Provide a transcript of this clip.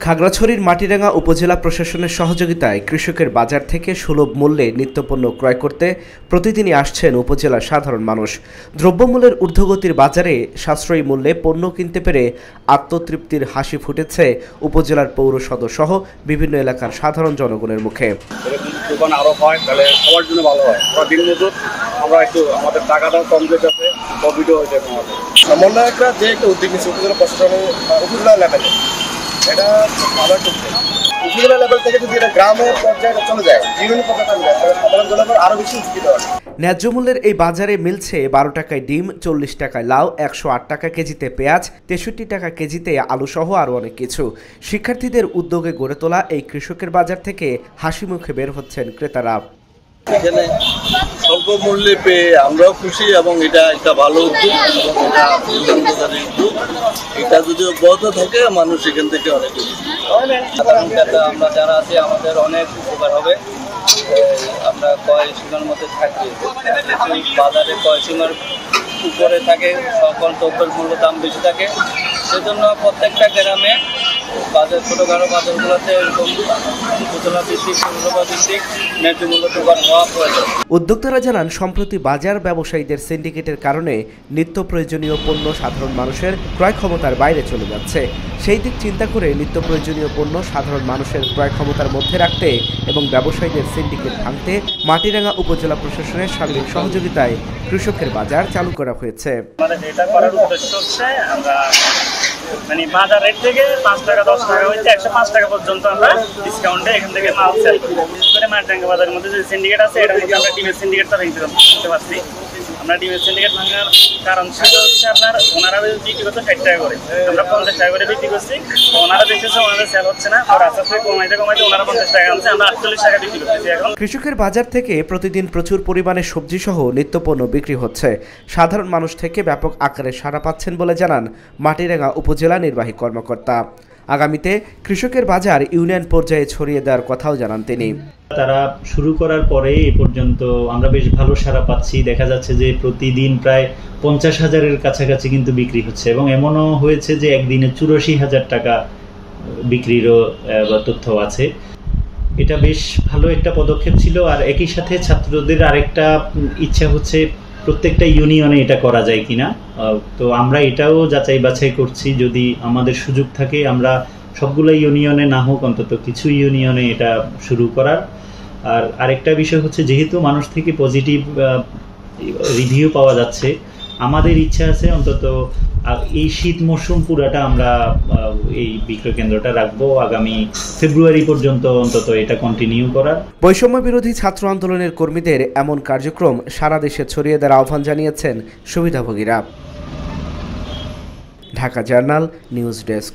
খাগড়াছড়ির মাটিরাঙ্গা উপজেলা প্রশাসনের সহযোগিতায় কৃষকের বাজার থেকে সুলভ মূল্যে নিত্যপণ্য ক্রয় করতে প্রতিদিনই আসছেন উপজেলার সাধারণ মানুষ। দ্রব্যমূল্যের ঊর্ধ্বগতির বাজারে সাশ্রয়ী মূল্যে পণ্য কিনতে পেরে আত্মতৃপ্তির হাসি ফুটেছে উপজেলার পৌর সদরসহ বিভিন্ন এলাকার সাধারণ জনগণের মুখে। দোকান আরো হয় তাহলে সবার জন্য ভালো হয়। দিনমজুর আমরা একটু আমাদের টাকাটাও কম যেতে প্রফিটও হয়ে যাবে। সমন্বয় একটা যে একটা উদ্যোগ নিচ্ছে উপজেলা প্রশাসনের উপজেলা লেভেলে, এটা ভালো একটা উদ্যোগ। উপজেলা লেভেল থেকে যদি এটা গ্রামের পর্যায়ে চলে যায়, বিভিন্ন পর্যায়ে চলে যায়, সাধারণ জনগণ আরো বেশি উপকৃত হয়। ন্যায্য মূল্যের এই বাজারে মিলছে 12 টাকায় ডিম, 40 টাকায় লাউ, 108 টাকা কেজিতে পেঁয়াজ, 63 টাকা কেজিতে আলু সহ আরও অনেক কিছু। শিক্ষার্থীদের উদ্যোগে গড়ে তোলা এই কৃষকের বাজার থেকে হাসি মুখে বের হচ্ছেন ক্রেতারা। এখানে স্বল্প মূল্যে পেয়ে আমরাও খুশি এবং এটা একটা ভালো উদ্যোগ এবং এটা যদি অব্যাহত থাকে মানুষ এখান থেকে অনেক সাধারণ ক্রেতা আমরা যারা আছি আমাদের অনেক উপকার হবে। আমরা ক্রয় সীমার মধ্যে থাকি, বাজারে ক্রয় সীমার উপরে থাকে, সকল দ্রব্যের মূল্য দাম বেশি থাকে, সেজন্য প্রত্যেকটা গ্রামে বাজার ছোটখাটো বাজারগুলোতে এরকম উপজেলা ভিত্তিক পৌরসভা ভিত্তিক ন্যায্য মূল্য দোকান হওয়া প্রয়োজন। উদ্যোক্তারা জানান, সম্প্রতি বাজার ব্যবসায়ীদের সিন্ডিকেটের কারণে নিত্য প্রয়োজনীয় পণ্য সাধারণ মানুষের ক্রয় ক্ষমতার বাইরে চলে যাচ্ছে। সেই দিক চিন্তা করে নিত্য প্রয়োজনীয় পণ্য সাধারণ মানুষের ক্রয় ক্ষমতার মধ্যে রাখতে এবং ব্যবসায়ীদের সিন্ডিকেট ভাঙতে মাটিরাঙ্গা উপজেলা প্রশাসনের সার্বিক সহযোগিতায় কৃষকের বাজার চালু করা হয়েছে। এটা করার উদ্দেশ্য হচ্ছে আমরা বাজার রেট থেকে 5 টাকা 10 টাকা হইতে 105 টাকা পর্যন্ত আমরা ডিসকাউন্টে এখান থেকে মাল সেল করি। বিশেষ করে মাটিরাঙ্গা বাজারের মধ্যে যে সিন্ডিকেট আছে, এটার মধ্যে আমরা ডিমের সিন্ডিকেটটা ভেঙে পারছি। আমরা ডিমের সিন্ডিকেট ভাঙার কারণ ছিল হচ্ছে আপনার ওনারা বিক্রি করতে 60 টাকা করে, আমরা 50 টাকা করে বিক্রি করছি। ওনারা দেখতেছে ওনাদের সেল হচ্ছে না, আর আস্তে আস্তে কমাইতে ওনারা 50 টাকা আনছে, আমরা 48 টাকা বিক্রি করতেছি এখন। কৃষকের বাজার থেকে প্রতিদিন প্রচুর পরিমাণে সবজি সহ নিত্যপণ্য বিক্রি হচ্ছে। সাধারণ মানুষ থেকে ব্যাপক আকারে সাড়া পাচ্ছেন বলে জানান মাটিরাঙ্গা উপজেলা নির্বাহী কর্মকর্তা। আগামীতে কৃষকের বাজার ইউনিয়ন পর্যায়ে ছড়িয়ে দেওয়ার কথাও জানান তিনি। তারা শুরু করার পরে এ পর্যন্ত আমরা বেশ ভালো সাড়া পাচ্ছি। দেখা যাচ্ছে যে প্রতিদিন প্রায় 50,000-এর কাছাকাছি কিন্তু বিক্রি হচ্ছে এবং এমনও হয়েছে যে একদিনে 84,000 টাকা বিক্রিরও তথ্য আছে। এটা বেশ ভালো একটা পদক্ষেপ ছিল। আর একই সাথে ছাত্রদের আরেকটা ইচ্ছা হচ্ছে প্রত্যেকটা ইউনিয়নে এটা করা যায় কিনা। তো আমরা এটাও যাচাই বাছাই করছি, যদি আমাদের সুযোগ থাকে আমরা সবগুলো ইউনিয়নে না হোক অন্তত কিছু ইউনিয়নে এটা শুরু করার। আর আরেকটা বিষয় হচ্ছে, যেহেতু মানুষ থেকে পজিটিভ রিভিউ পাওয়া যাচ্ছে, আমাদের ইচ্ছা আছে অন্তত এই শীত মৌসুম পুরাটা আমরা এই বিক্রয় কেন্দ্রটা রাখবো, আগামী ফেব্রুয়ারি পর্যন্ত অন্তত এটা কন্টিনিউ করার। বৈষম্য বিরোধী ছাত্র আন্দোলনের কর্মীদের এমন কার্যক্রম সারা দেশে ছড়িয়ে দেওয়ার আহ্বান জানিয়েছেন সুবিধাভোগীরা। Dhaka Journal news desk.